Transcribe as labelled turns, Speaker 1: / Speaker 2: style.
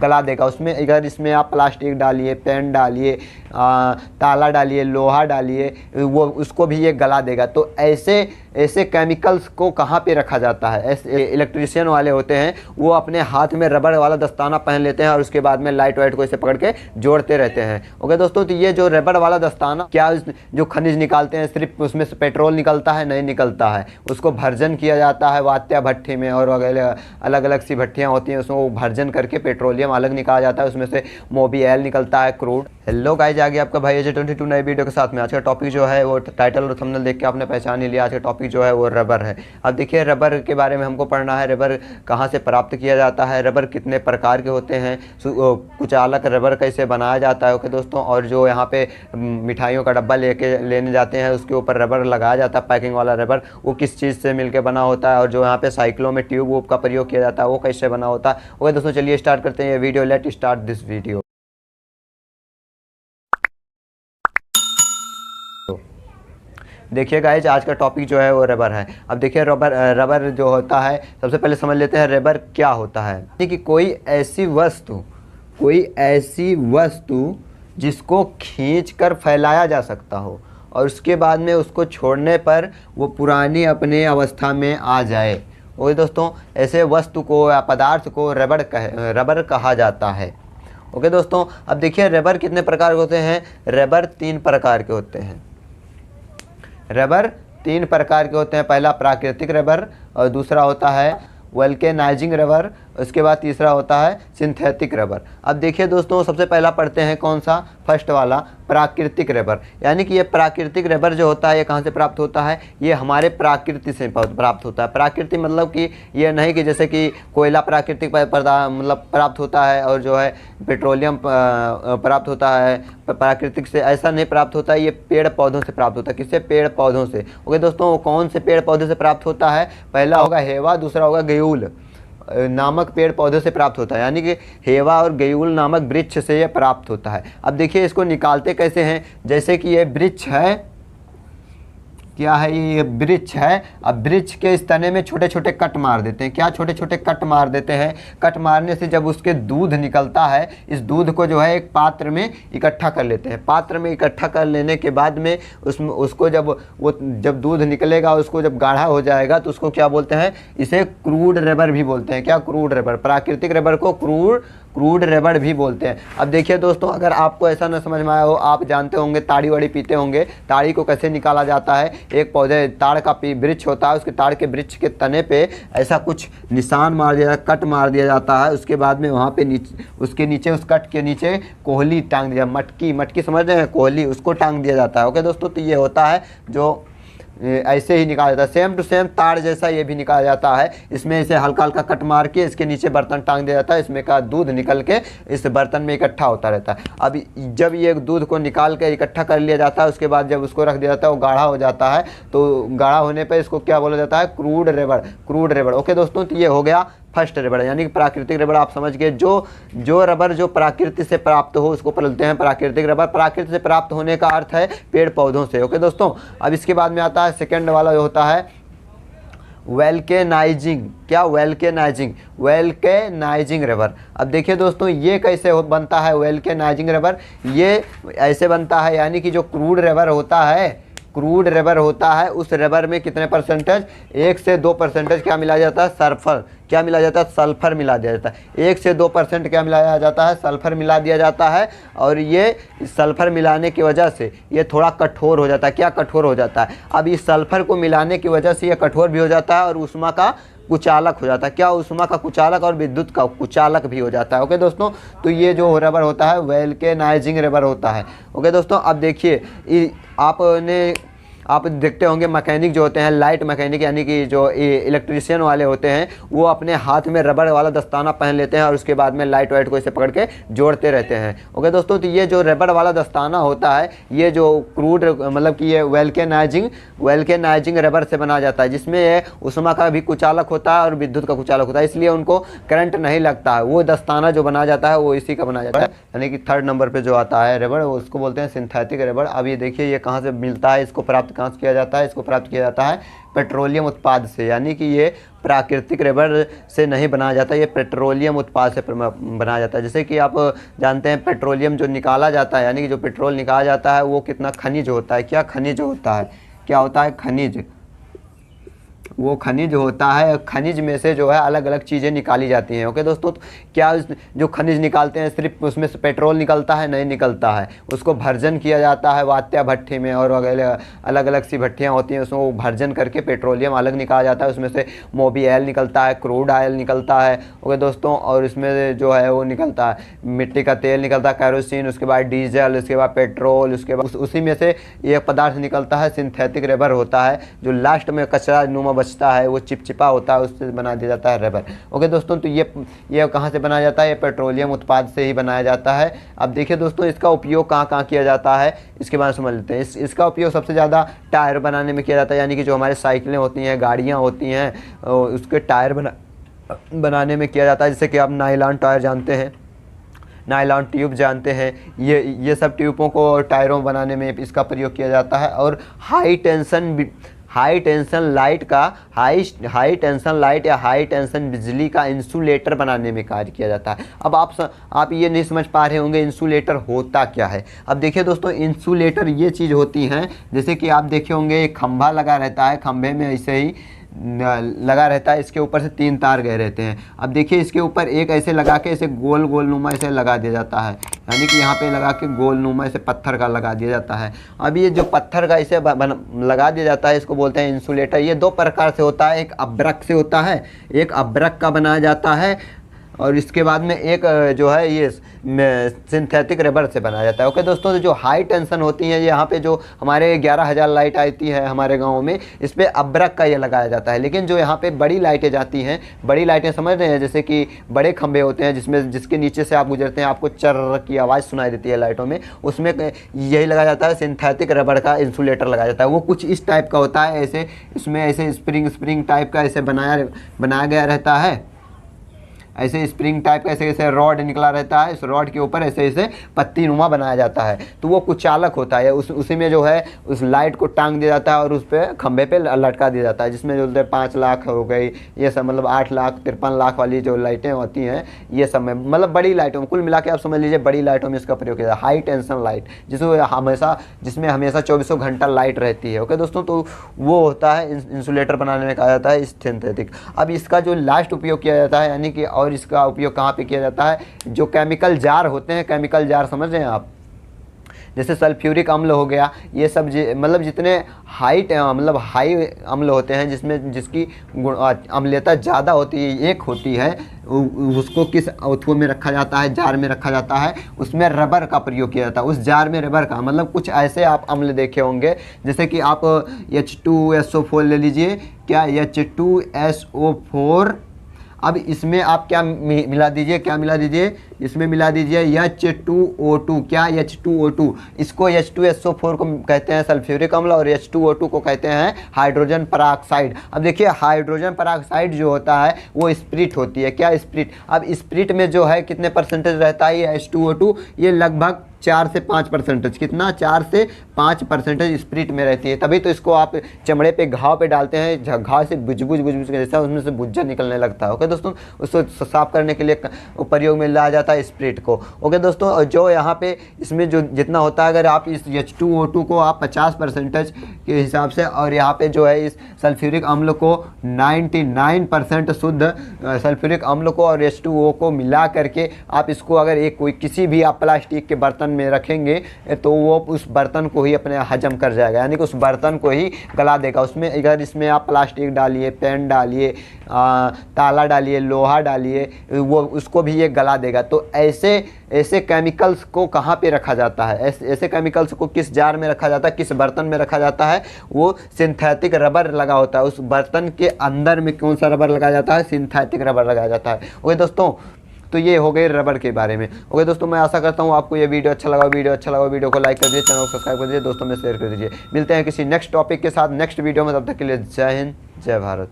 Speaker 1: गला देगा। उसमें अगर इसमें आप प्लास्टिक डालिए, पेन डालिए, ताला डालिए, लोहा डालिए, वो उसको भी ये गला देगा। तो ऐसे केमिकल्स को कहाँ पे रखा जाता है? ऐसे इलेक्ट्रीशियन वाले होते हैं, वो अपने हाथ में रबड़ वाला दस्ताना पहन लेते हैं और उसके बाद में लाइट वाइट को इसे पकड़ के जोड़ते रहते हैं। ओके दोस्तों, तो ये जो रबड़ वाला दस्ताना, क्या जो खनिज निकालते हैं सिर्फ उसमें से पेट्रोल निकलता है? नहीं निकलता है। उसको भर्जन किया जाता है वात्या भट्ठी में, और अलग अलग सी भट्टियाँ होती हैं, उसको भर्जन करके पेट्रोलियम अलग निकाला जाता है, उसमें से मोबियल निकलता है, क्रूड। हेलो गाइस, आ गया आपका भाई AJ22 नई वीडियो के साथ में। आज का टॉपिक जो है वो टाइटल और थंबनेल देख के आपने पहचान ही लिया। आज का टॉपिक जो है वो रबर है। अब देखिए, रबर के बारे में हमको पढ़ना है। रबर कहाँ से प्राप्त किया जाता है, रबर कितने प्रकार के होते हैं, कुचालक रबर कैसे बनाया जाता है। ओके दोस्तों, और जो यहाँ पे मिठाइयों का डब्बा लेने जाते हैं, उसके ऊपर रबर लगाया जाता है, पैकिंग वाला रबर, वो किस चीज़ से मिलकर बना होता है। और जो यहाँ पे साइकिलों में ट्यूब वूब का प्रयोग किया जाता है, वो कैसे बना होता है। ओके दोस्तों, चलिए स्टार्ट करते हैं ये video. Let start this video. देखिए गाइज, आज का टॉपिक जो है वो रबर है। अब देखिए, रबर जो होता है, सबसे पहले समझ लेते हैं रबर क्या होता है। कि कोई ऐसी वस्तु जिसको खींचकर फैलाया जा सकता हो और उसके बाद में उसको छोड़ने पर वो पुरानी अपने अवस्था में आ जाए। ओके दोस्तों, ऐसे वस्तु को या पदार्थ को रबर कहा जाता है। ओके दोस्तों, अब देखिए रबर कितने प्रकार के होते हैं। रबर 3 प्रकार के होते हैं। रबर 3 प्रकार के होते हैं। पहला प्राकृतिक रबर, और दूसरा होता है वल्केनाइजिंग रबर, उसके बाद तीसरा होता है सिंथेटिक रबर। अब देखिए दोस्तों, सबसे पहला पढ़ते हैं कौन सा, फर्स्ट वाला, प्राकृतिक रबर। यानी कि ये प्राकृतिक रबर जो होता है ये कहाँ से प्राप्त होता है? ये हमारे प्रकृति से प्राप्त होता है। प्राकृति मतलब कि ये नहीं कि जैसे कि कोयला प्राकृतिक मतलब प्राप्त होता है और जो है पेट्रोलियम प्राप्त होता है प्राकृतिक से, ऐसा नहीं प्राप्त होता है। ये पेड़ पौधों से प्राप्त होता है। किससे? पेड़ पौधों से। ओके दोस्तों, कौन से पेड़ पौधे से प्राप्त होता है? पहला होगा हेवा, दूसरा होगा गयूल नामक पेड़ पौधे से प्राप्त होता है। यानी कि हेवा और गयूल नामक वृक्ष से ये प्राप्त होता है। अब देखिए इसको निकालते कैसे हैं। जैसे कि ये वृक्ष है, क्या है ये वृक्ष है। अब वृक्ष के इस तने में छोटे छोटे कट मार देते हैं। क्या छोटे छोटे कट मार देते हैं? कट मारने से जब उसके दूध निकलता है, इस दूध को जो है एक पात्र में इकट्ठा कर लेते हैं। पात्र में इकट्ठा कर लेने के बाद में उसको जब दूध निकलेगा, उसको जब गाढ़ा हो जाएगा तो उसको क्या बोलते हैं? इसे क्रूड रबर भी बोलते हैं। क्या? Crude rubber. प्राकृतिक रबर को क्रूड रबर भी बोलते हैं। अब देखिए दोस्तों, अगर आपको ऐसा न समझ में आया हो, आप जानते होंगे ताड़ी वाड़ी पीते होंगे, ताड़ी को कैसे निकाला जाता है। एक पौधे ताड़ का वृक्ष होता है, उसके ताड़ के वृक्ष के तने पे ऐसा कुछ निशान मार दिया, कट मार दिया जाता है। उसके बाद में वहाँ पे उसके नीचे, उस कट के नीचे कोहली टांग दिया, मटकी समझ रहे हैं, कोहली, उसको टांग दिया जाता है। ओके दोस्तों, तो ये होता है जो ऐसे ही निकाला जाता है। सेम टू सेम ताड़ जैसा ये भी निकाला जाता है। इसमें इसे हल्का हल्का कट मार के इसके नीचे बर्तन टांग दिया जाता है। इसमें का दूध निकल के इस बर्तन में इकट्ठा होता रहता है। अब जब ये दूध को निकाल के इकट्ठा कर लिया जाता है, उसके बाद जब उसको रख दिया जाता है, वो गाढ़ा हो जाता है। तो गाढ़ा होने पर इसको क्या बोला जाता है? Crude rubber. ओके दोस्तों, तो ये हो गया फर्स्ट रबर, यानी कि प्राकृतिक रबर। आप समझ गए, जो रबर जो प्रकृति से प्राप्त हो उसको बोलते हैं प्राकृतिक रबर। प्रकृति से प्राप्त होने का अर्थ है पेड़ पौधों से। ओके दोस्तों, अब इसके बाद में आता है सेकंड वाला, जो होता है वल्केनाइजिंग। क्या? Vulcanizing rubber. अब देखिए दोस्तों, ये कैसे बनता है वल्केनाइजिंग रबर? ये ऐसे बनता है, यानी कि जो क्रूड रबर होता है, उस रबर में कितने परसेंटेज? 1 से 2% क्या मिला जाता है? सल्फर। क्या मिला जाता है? सल्फर मिला दिया जाता है। 1 से 2% क्या मिलाया जाता है? सल्फर मिला दिया जाता है। और ये सल्फर मिलाने की वजह से ये थोड़ा कठोर हो जाता है। क्या? कठोर हो जाता है। अब इस सल्फर को मिलाने की वजह से ये कठोर भी हो जाता है और ऊष्मा का कुचालक हो जाता है। क्या? ऊष्मा का कुचालक और विद्युत का कुचालक भी हो जाता है। ओके दोस्तों, तो ये जो रबर होता है वल्केनाइजिंग रबर होता है। ओके दोस्तों, अब देखिए आप देखते होंगे मैकेनिक जो होते हैं, लाइट मैकेनिक, यानी कि जो इलेक्ट्रीशियन वाले होते हैं, वो अपने हाथ में रबर वाला दस्ताना पहन लेते हैं और उसके बाद में लाइट वाइट को इसे पकड़ के जोड़ते रहते हैं। ओके दोस्तों, तो ये जो रबर वाला दस्ताना होता है, ये जो क्रूड मतलब कि ये वल्केनाइजिंग रबर से बना जाता है, जिसमें ये ऊष्मा का भी कुचालक होता है और विद्युत का कुचालक होता है, इसलिए उनको करंट नहीं लगता है। वो दस्ताना जो बना जाता है वो इसी का बना जाता है। यानी कि 3rd नंबर पर जो आता है रबर, उसको बोलते हैं सिंथेटिक रबर। अब ये देखिए, ये कहाँ से मिलता है, इसको प्राप्त कहाँ से किया जाता है, इसको प्राप्त किया जाता है पेट्रोलियम उत्पाद से, यानी कि ये प्राकृतिक रबर से नहीं बनाया जाता, ये पेट्रोलियम उत्पाद से बनाया जाता है। जैसे कि आप जानते हैं पेट्रोलियम जो निकाला जाता है, यानी कि जो पेट्रोल निकाला जाता है वो कितना खनिज होता है, क्या खनिज होता है, क्या होता है खनिज, वो खनिज होता है। खनिज में से जो है अलग अलग चीज़ें निकाली जाती हैं। ओके दोस्तों, तो क्या जो खनिज निकालते हैं सिर्फ उसमें से पेट्रोल निकलता है, नहीं निकलता है, उसको भर्जन किया जाता है वात्या भट्ठी में, और अलग अलग सी भट्टियाँ होती हैं, उसमें वो भर्जन करके पेट्रोलियम अलग निकाला जाता है, उसमें से मोबी ऑयल निकलता है, क्रूड ऑयल निकलता है। ओके दोस्तों, और इसमें जो है वो निकलता है मिट्टी का तेल निकलता है, कैरोसिन, उसके बाद डीजल, उसके बाद पेट्रोल, उसके बाद उसी में से एक पदार्थ निकलता है सिंथेटिक रबर होता है, जो लास्ट में कचरा नुमा बचता है, वो चिपचिपा होता है, उससे बना दिया जाता है रबर। ओके दोस्तों, तो ये कहाँ से बनाया जाता है, ये पेट्रोलियम उत्पाद से ही बनाया जाता है। अब देखिए दोस्तों, इसका उपयोग कहाँ कहाँ किया जाता है इसके बारे में समझ लेते हैं। इसका उपयोग सबसे ज़्यादा टायर बनाने में किया जाता है, यानी कि जो हमारे साइकिलें होती हैं, गाड़ियाँ होती हैं, उसके टायर बनाने में किया जाता है। जैसे कि आप नायलॉन टायर जानते हैं, नायलॉन ट्यूब जानते हैं, ये सब ट्यूबों को टायरों बनाने में इसका प्रयोग किया जाता है। और हाई टेंशन लाइट या हाई टेंशन बिजली का इंसुलेटर बनाने में कार्य किया जाता है। अब आप ये नहीं समझ पा रहे होंगे इंसुलेटर होता क्या है। अब देखिए दोस्तों, इंसुलेटर ये चीज़ होती हैं, जैसे कि आप देखे होंगे एक खंभा लगा रहता है, खंभे में ऐसे ही लगा रहता है, इसके ऊपर से 3 तार गए रहते हैं। अब देखिए इसके ऊपर एक ऐसे लगा के ऐसे गोल नुमा ऐसे लगा दिया जाता है, यानी कि यहाँ पे लगा के गोल नुमा ऐसे पत्थर का लगा दिया जाता है। अब ये जो पत्थर का ऐसे लगा दिया जाता है, इसको बोलते हैं इंसुलेटर। ये 2 प्रकार से होता है, एक अब्रक से होता है, एक अब्रक का बनाया जाता है, और इसके बाद में एक जो है ये सिंथेटिक रबर से बनाया जाता है। ओके दोस्तों, जो हाई टेंशन होती है, यहाँ पे जो हमारे 11,000 लाइट आती है हमारे गांव में, इस पर अब्रक का ये लगाया जाता है। लेकिन जो यहाँ पे बड़ी लाइटें जाती हैं, बड़ी लाइटें समझ रहे हैं, जैसे कि बड़े खंभे होते हैं जिसके नीचे से आप गुजरते हैं, आपको चर्र की आवाज़ सुनाई देती है लाइटों में, उसमें यही लगाया जाता है, सिंथेटिक रबर का इंसुलेटर लगाया जाता है। वो कुछ इस टाइप का होता है, ऐसे इसमें ऐसे स्प्रिंग टाइप का ऐसे बनाया गया रहता है, ऐसे स्प्रिंग टाइप का ऐसे रॉड निकला रहता है, इस रॉड के ऊपर ऐसे पत्ती नुमा बनाया जाता है। तो वो कुचालक होता है, उसी में जो है उस लाइट को टांग दिया जाता है और उस पर खंभे पे लटका दिया जाता है, जिसमें जो 5 लाख हो गई, ये सब मतलब 8 लाख 53 लाख वाली जो लाइटें होती हैं, ये सब में मतलब बड़ी लाइटों में कुल मिला के आप समझ लीजिए बड़ी लाइटों में इसका प्रयोग किया जाता है। हाई टेंशन लाइट जिसमें हमेशा 24 घंटा लाइट रहती है। ओके दोस्तों, तो वो होता है इंसुलेटर बनाने में कहा जाता है सिंथेटिक। अब इसका जो लास्ट उपयोग किया जाता है, यानी कि और इसका उपयोग कहाँ पे किया जाता है, जो केमिकल जार होते हैं, केमिकल जार समझ रहे हैं आप, जैसे सल्फ्यूरिक अम्ल हो गया, ये सब मतलब जितने हाई अम्ल होते हैं, जिसकी अम्लता ज़्यादा होती है, एक होती है, उसको किस अथवा में रखा जाता है, जार में रखा जाता है, उसमें रबर का प्रयोग किया जाता है। उस जार में रबर का मतलब कुछ ऐसे आप अम्ल देखे होंगे, जैसे कि आप H2SO4 ले लीजिए, क्या H2SO4, अब इसमें आप क्या मिला दीजिए, इसमें मिला दीजिए H2O2, क्या H2O2, इसको H2SO4 को कहते हैं सल्फ्यूरिक अम्ल, और H2O2 को कहते हैं हाइड्रोजन परऑक्साइड। अब देखिए हाइड्रोजन परऑक्साइड जो होता है वो स्प्रिट होती है, क्या स्प्रिट। अब स्प्रिट में जो है कितने परसेंटेज रहता है ये H2O2, ये लगभग 4 से 5%, कितना 4 से 5% स्प्रिट में रहती है। तभी तो इसको आप चमड़े पे घाव पे डालते हैं, घाव से बुझ के जैसा उसमें से बुझ्जा निकलने लगता है। ओके दोस्तों, उसको साफ करने के लिए प्रयोग में लाया जाता है स्प्रिट को। ओके दोस्तों, जो यहाँ पे इसमें जो जितना होता है, अगर आप इस H2O2 को आप 50% के हिसाब से, और यहाँ पे जो है इस सल्फ्यूरिक अम्ल को 99% शुद्ध सल्फ्यूरिक अम्ल को और H2O को मिला करके आप इसको अगर किसी भी आप प्लास्टिक के बर्तन में रखेंगे, तो वो उस बर्तन को ही अपने हजम कर जाएगा, यानी कि उस बर्तन को ही गला देगा। उसमें अगर इसमें आप प्लास्टिक डालिए, पेन डालिए, ताला डालिए, लोहा डालिए, वो उसको भी ये गला देगा। तो ऐसे केमिकल्स को कहाँ पे रखा जाता है, ऐसे केमिकल्स को किस जार में रखा जाता है, किस बर्तन में रखा जाता है, वो सिंथेटिक रबर लगा होता है। उस बर्तन के अंदर में कौन सा रबर लगाया जाता है, सिंथेटिक रबर लगाया जाता है। ओके दोस्तों, तो ये हो गए रबर के बारे में। ओके दोस्तों, मैं आशा करता हूँ आपको ये वीडियो अच्छा लगा। वीडियो को लाइक कर दीजिए, चैनल को सब्सक्राइब कर दीजिए, दोस्तों में शेयर कर दीजिए। मिलते हैं किसी नेक्स्ट टॉपिक के साथ नेक्स्ट वीडियो में, तब तक के लिए जय हिंद, जय भारत।